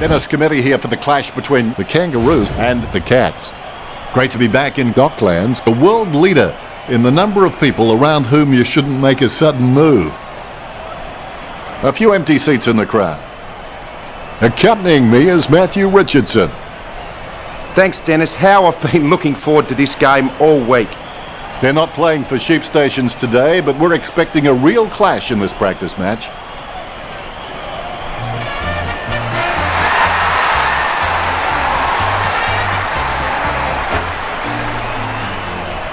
Dennis Committee here for the clash between the Kangaroos and the Cats. Great to be back in Docklands, the world leader in the number of people around whom you shouldn't make a sudden move. A few empty seats in the crowd. Accompanying me is Matthew Richardson. Thanks, Dennis. How I've been looking forward to this game all week. They're not playing for sheep stations today, but we're expecting a real clash in this practice match.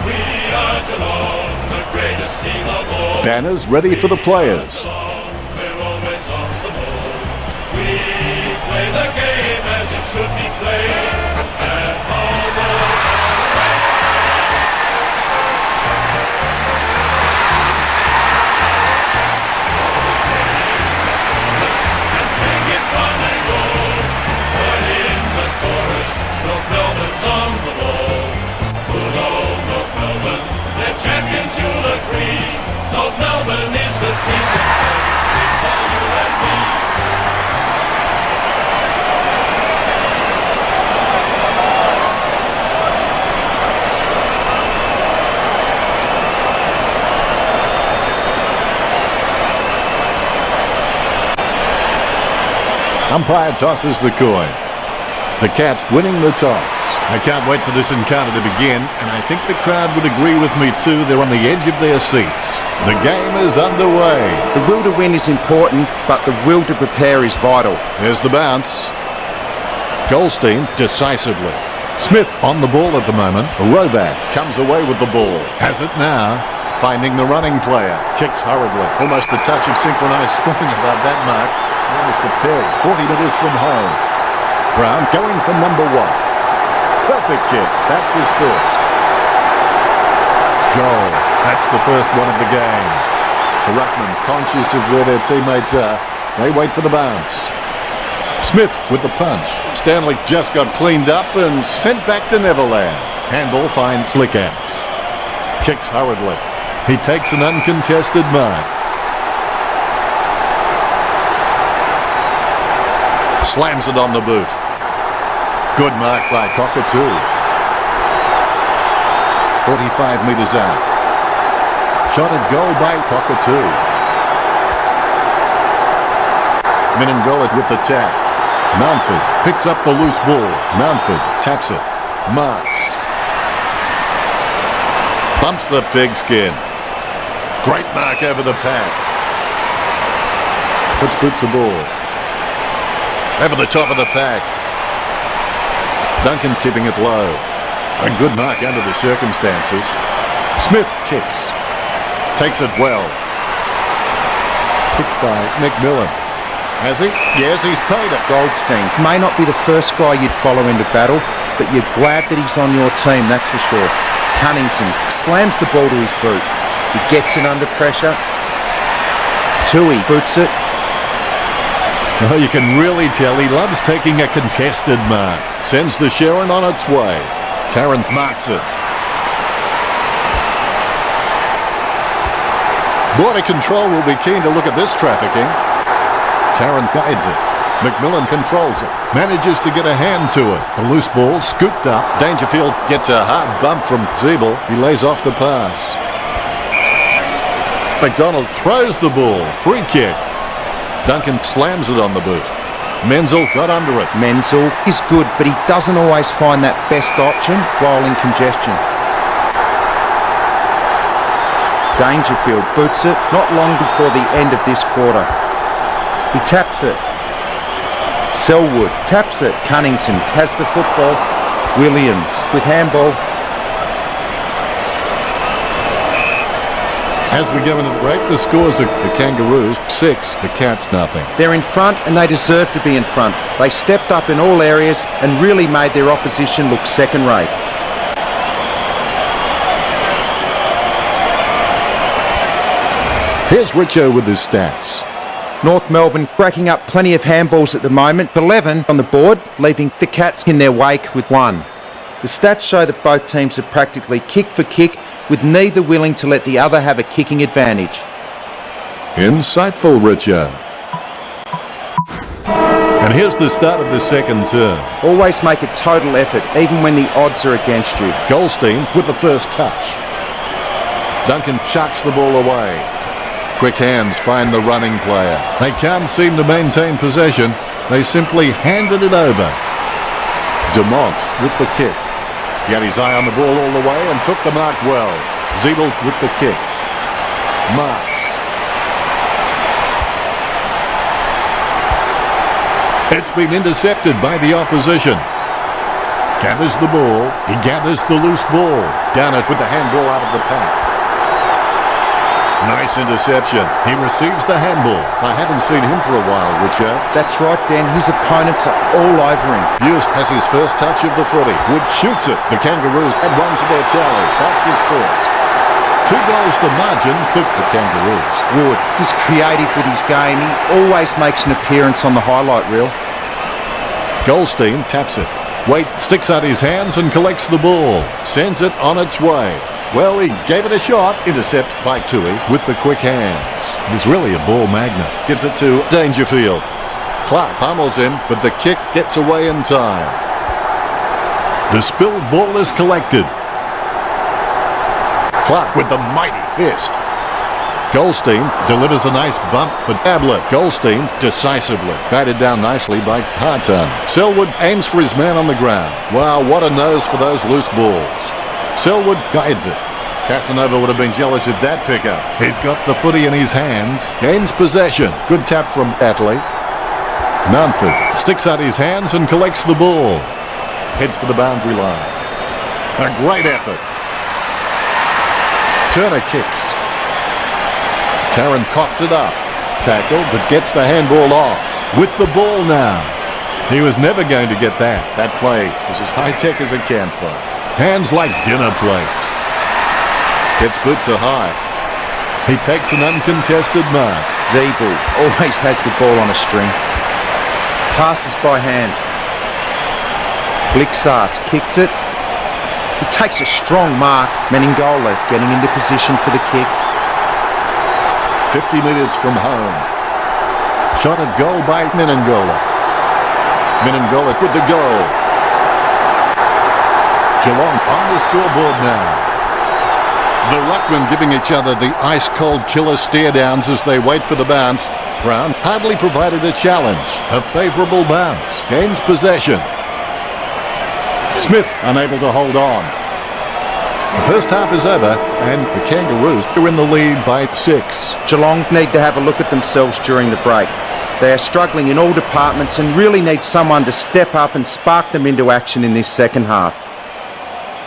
We are Geelong, the greatest team of all. Banners ready for the players. We're always on the ball. We play the game as it should be played. And all the way. So listen and sing it one and roll. Join in the chorus. North Melbourne's on the ball. Good old North Melbourne, they're champions, you'll agree. North Melbourne is the team that plays before you and me. Umpire tosses the coin. The Cats winning the toss. I can't wait for this encounter to begin, and I think the crowd would agree with me too. They're on the edge of their seats. The game is underway. The will to win is important, but the will to prepare is vital. There's the bounce. Goldstein decisively. Smith on the ball at the moment. Roback comes away with the ball. Has it now. Finding the running player. Kicks hurriedly. Almost a touch of synchronised swimming above that mark. Almost the peg. 40 metres from home. Brown going for number one. Perfect kick. That's his first. Goal. That's the first one of the game. The ruckman, conscious of where their teammates are, they wait for the bounce. Smith with the punch. Stanley just got cleaned up and sent back to Neverland. Handball finds Slickouts. Kicks hurriedly. He takes an uncontested mark. Slams it on the boot. Good mark by Cockatoo. 45 metres out. Shot at goal by Cockatoo. Menengolit with the tap. Mountford picks up the loose ball. Mountford taps it. Marks. Bumps the pigskin. Great mark over the pad. Puts boot to ball. Over the top of the pack. Duncan keeping it low. A good mark under the circumstances. Smith kicks. Takes it well. Picked by McMillan. Has he? Yes, he's paid it. Goldstein may not be the first guy you'd follow into battle, but you're glad that he's on your team, that's for sure. Cunnington slams the ball to his boot. He gets it under pressure. Tui boots it. Oh, you can really tell he loves taking a contested mark. Sends the Sharon on its way. Tarrant marks it. Border Control will be keen to look at this trafficking. Tarrant guides it. McMillan controls it. Manages to get a hand to it. The loose ball scooped up. Dangerfield gets a hard bump from Zeeble. He lays off the pass. McDonald throws the ball. Free kick. Duncan slams it on the boot. Menzel got under it. Menzel is good, but he doesn't always find that best option while in congestion. Dangerfield boots it not long before the end of this quarter. He taps it. Selwood taps it. Cunnington has the football. Williams with handball. As we go into the break, the scores are the Kangaroos 6, the Cats nothing. They're in front and they deserve to be in front. They stepped up in all areas and really made their opposition look second rate. Here's Richo with his stats. North Melbourne cracking up plenty of handballs at the moment. 11 on the board, leaving the Cats in their wake with 1. The stats show that both teams are practically kick for kick, with neither willing to let the other have a kicking advantage. Insightful, Richo. And Here's the start of the second term. Always make a total effort, even when the odds are against you. Goldstein with the first touch. Duncan chucks the ball away. Quick hands find the running player. They can't seem to maintain possession. They simply handed it over. Dumont with the kick. He had his eye on the ball all the way and took the mark well. Ziedel with the kick. Marks. It's been intercepted by the opposition. Gathers the ball. He gathers the loose ball. Down it with the handball out of the pack. Nice interception. He receives the handball. I haven't seen him for a while, Richard. That's right, Dan. His opponents are all over him. Hughes has his first touch of the footy. Wood shoots it. The Kangaroos add one to their tally. That's his first. 2 goals the margin for the Kangaroos. Wood, he's creative with his game. He always makes an appearance on the highlight reel. Goldstein taps it. Waite sticks out his hands and collects the ball. Sends it on its way. Well, he gave it a shot. Intercept by Tui with the quick hands. He's really a ball magnet. Gives it to Dangerfield. Clark pummels him, but the kick gets away in time. The spilled ball is collected. Clark with the mighty fist. Goldstein delivers a nice bump for Ablett. Goldstein decisively batted down nicely by Harton. Selwood aims for his man on the ground. Wow, what a nose for those loose balls. Selwood guides it. Casanova would have been jealous at that pickup. He's got the footy in his hands. Gains possession. Good tap from Atley. Mountford sticks out his hands and collects the ball. Heads for the boundary line. A great effort. Turner kicks. Tarrant coughs it up. Tackle, but gets the handball off. With the ball now. He was never going to get that. That play was as high-tech as a campfire. Hands like dinner plates. Gets boot to high. He takes an uncontested mark. Ziebel always has the ball on a string. Passes by hand. Blixas kicks it. He takes a strong mark. Meningola getting into position for the kick. 50 metres from home. Shot at goal by Meningola. Meningola with the goal. Geelong on the scoreboard now. The ruckmen giving each other the ice-cold killer stare-downs as they wait for the bounce. Brown hardly provided a challenge. A favourable bounce. Gains possession. Smith unable to hold on. The first half is over and the Kangaroos are in the lead by 6. Geelong need to have a look at themselves during the break. They are struggling in all departments and really need someone to step up and spark them into action in this second half.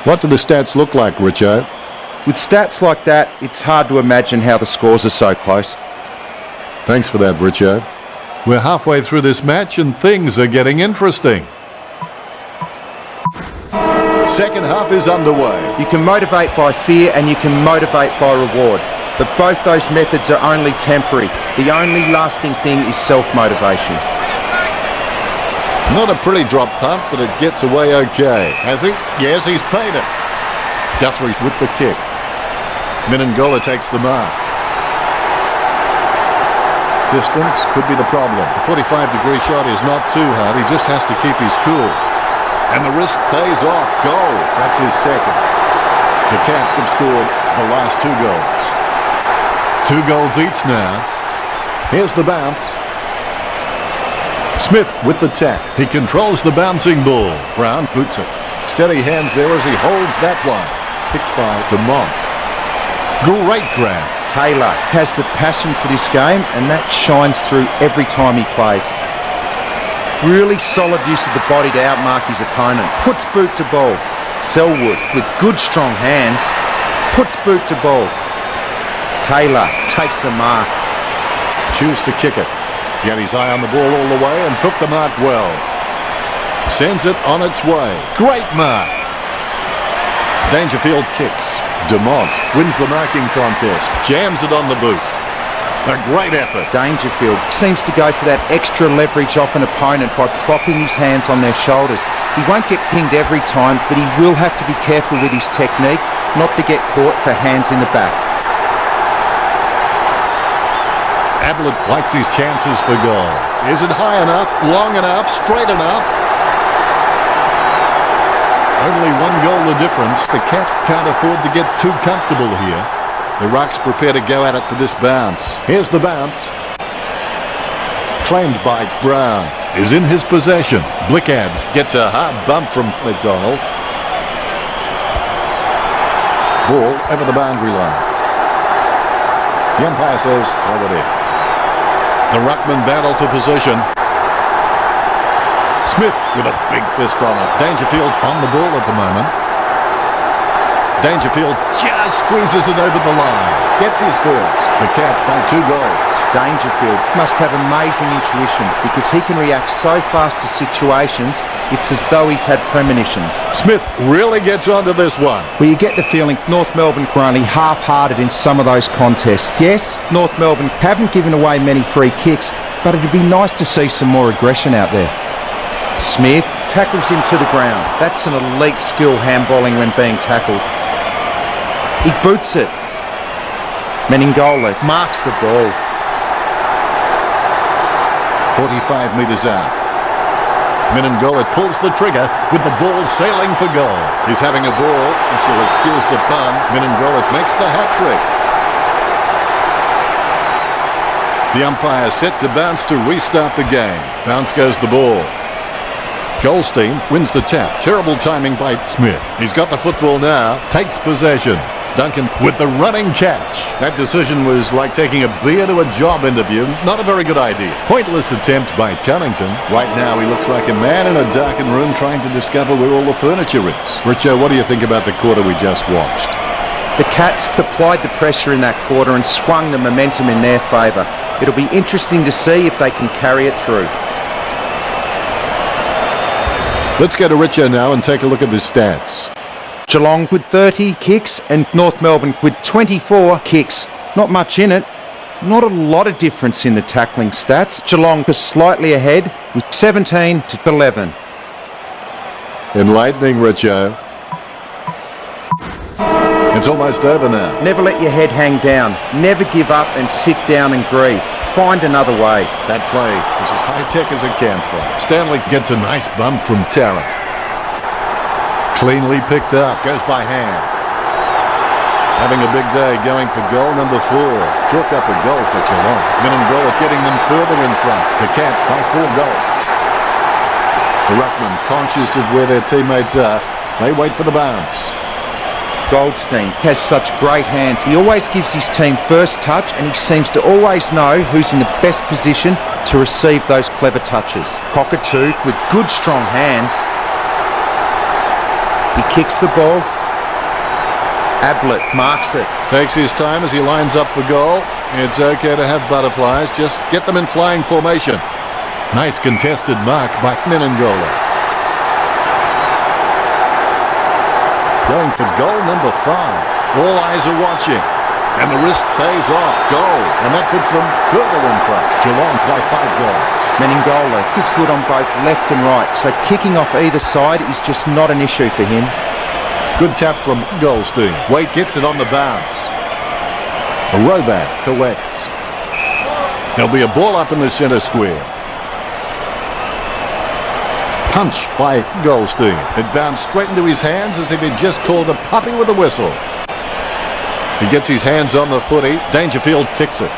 What do the stats look like, Richo? With stats like that, it's hard to imagine how the scores are so close. Thanks for that, Richo. We're halfway through this match and things are getting interesting. Second half is underway. You can motivate by fear and you can motivate by reward. But both those methods are only temporary. The only lasting thing is self-motivation. Not a pretty drop punt, but it gets away okay. Has he? Yes, he's paid it. Guthrie with the kick. Meningola takes the mark. Distance could be the problem. The 45-degree shot is not too hard. He just has to keep his cool. And the risk pays off. Goal. That's his second. The Cats have scored the last 2 goals. 2 goals each now. Here's the bounce. Smith with the tap. He controls the bouncing ball. Brown boots it. Steady hands there as he holds that one. Picked by Dumont. Great grab. Taylor has the passion for this game and that shines through every time he plays. Really solid use of the body to outmark his opponent. Puts boot to ball. Selwood with good strong hands. Puts boot to ball. Taylor takes the mark. Choose to kick it. He had his eye on the ball all the way and took the mark well. Sends it on its way. Great mark. Dangerfield kicks. Dumont wins the marking contest. Jams it on the boot. A great effort. Dangerfield seems to go for that extra leverage off an opponent by propping his hands on their shoulders. He won't get pinged every time, but he will have to be careful with his technique not to get caught for hands in the back. Ablett likes his chances for goal. Is it high enough, long enough, straight enough? Only one goal the difference. The Cats can't afford to get too comfortable here. The Rucks prepare to go at it for this bounce. Here's the bounce. Claimed by Brown. Is in his possession. Blickadz gets a hard bump from McDonald. Ball over the boundary line. The umpire says throw it in. The Ruckman battle for position. Smith with a big fist on it. Dangerfield on the ball at the moment. Dangerfield just squeezes it over the line. Gets his first. The Cats take 2 goals. Dangerfield must have amazing intuition because he can react so fast to situations, it's as though he's had premonitions. Smith really gets onto this one. Well, you get the feeling North Melbourne were only half-hearted in some of those contests. Yes, North Melbourne haven't given away many free kicks, but it'd be nice to see some more aggression out there. Smith tackles him to the ground. That's an elite skill handballing when being tackled. He boots it. Meningola marks the ball. 45 metres out. Meningola pulls the trigger with the ball sailing for goal. He's having a ball, if you'll excuse the pun. Meningola makes the hat-trick. The umpire set to bounce to restart the game. Bounce goes the ball. Goldstein wins the tap. Terrible timing by Smith. He's got the football now. Takes possession. Duncan with the running catch. That decision was like taking a beer to a job interview. Not a very good idea. Pointless attempt by Cunnington. Right now he looks like a man in a darkened room trying to discover where all the furniture is. Richo, what do you think about the quarter we just watched? The Cats applied the pressure in that quarter and swung the momentum in their favour. It'll be interesting to see if they can carry it through. Let's go to Richo now and take a look at the stats. Geelong with 30 kicks and North Melbourne with 24 kicks. Not much in it. Not a lot of difference in the tackling stats. Geelong was slightly ahead with 17 to 11. Enlightening, Richo. It's almost over now. Never let your head hang down. Never give up and sit down and grieve. Find another way. That play is as high-tech as it can for. Stanley gets a nice bump from Tarrant. Cleanly picked up. Goes by hand. Having a big day going for goal number 4. Chalk up a goal for Geelong. Meningola getting them further in front. The Cats by 4 goals. The Ruckman, conscious of where their teammates are, they wait for the bounce. Goldstein has such great hands. He always gives his team first touch and he seems to always know who's in the best position to receive those clever touches. Cockatoo with good strong hands. He kicks the ball. Ablett marks it. Takes his time as he lines up for goal. It's okay to have butterflies. Just get them in flying formation. Nice contested mark by Meningola. Going for goal number 5. All eyes are watching. And the risk pays off. Goal. And that puts them further in front. Geelong by 5 goals. Meningola is good on both left and right, so kicking off either side is just not an issue for him. Good tap from Goldstein. Wade gets it on the bounce. Rovac collects. There'll be a ball up in the centre square. Punch by Goldstein. It bounced straight into his hands as if he'd just called a puppy with a whistle. He gets his hands on the footy. Dangerfield kicks it.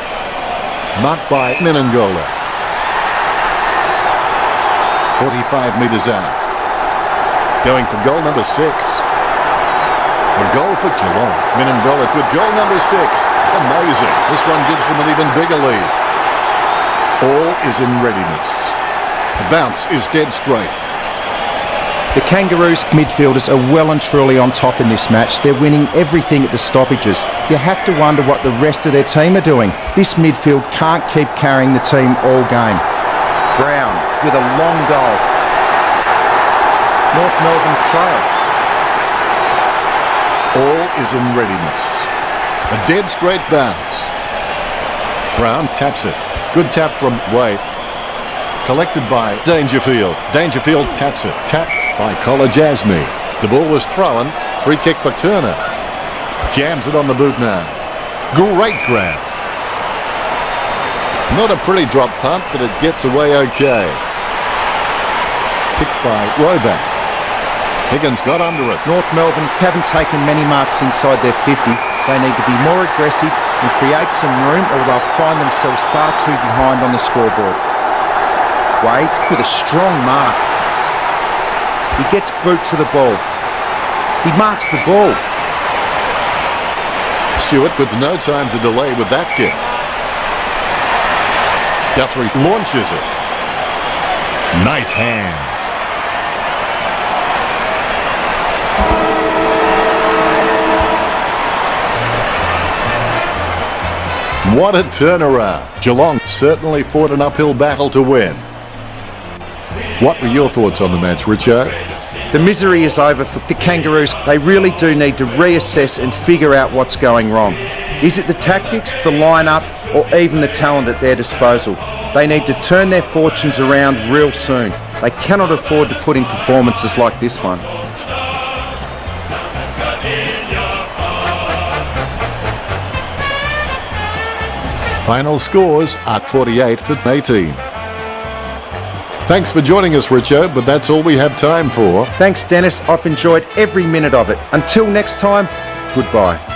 Marked by Meningola. 45 metres out. Going for goal number 6. A goal for Geelong. Meningola with goal number 6. Amazing. This one gives them an even bigger lead. All is in readiness. The bounce is dead straight. The Kangaroos midfielders are well and truly on top in this match. They're winning everything at the stoppages. You have to wonder what the rest of their team are doing. This midfield can't keep carrying the team all game. Brown with a long goal. North Melbourne trail. All is in readiness. A dead straight bounce. Brown taps it. Good tap from Wade. Collected by Dangerfield. Dangerfield taps it. Tapped by Kolajasny. The ball was thrown. Free kick for Turner. Jams it on the boot now. Great grab. Not a pretty drop punt, but it gets away okay. Picked by Roback. Higgins got under it. North Melbourne haven't taken many marks inside their 50. They need to be more aggressive and create some room, or they'll find themselves far too behind on the scoreboard. Wade with a strong mark. He gets boot to the ball. He marks the ball. Stewart with no time to delay with that kick. Guthrie launches it. Nice hands. What a turnaround. Geelong certainly fought an uphill battle to win. What were your thoughts on the match, Richo? The misery is over for the Kangaroos. They really do need to reassess and figure out what's going wrong. Is it the tactics, the lineup, or even the talent at their disposal? They need to turn their fortunes around real soon. They cannot afford to put in performances like this one. Final scores are 48-18. Thanks for joining us, Richo, but that's all we have time for. Thanks, Dennis. I've enjoyed every minute of it. Until next time, goodbye.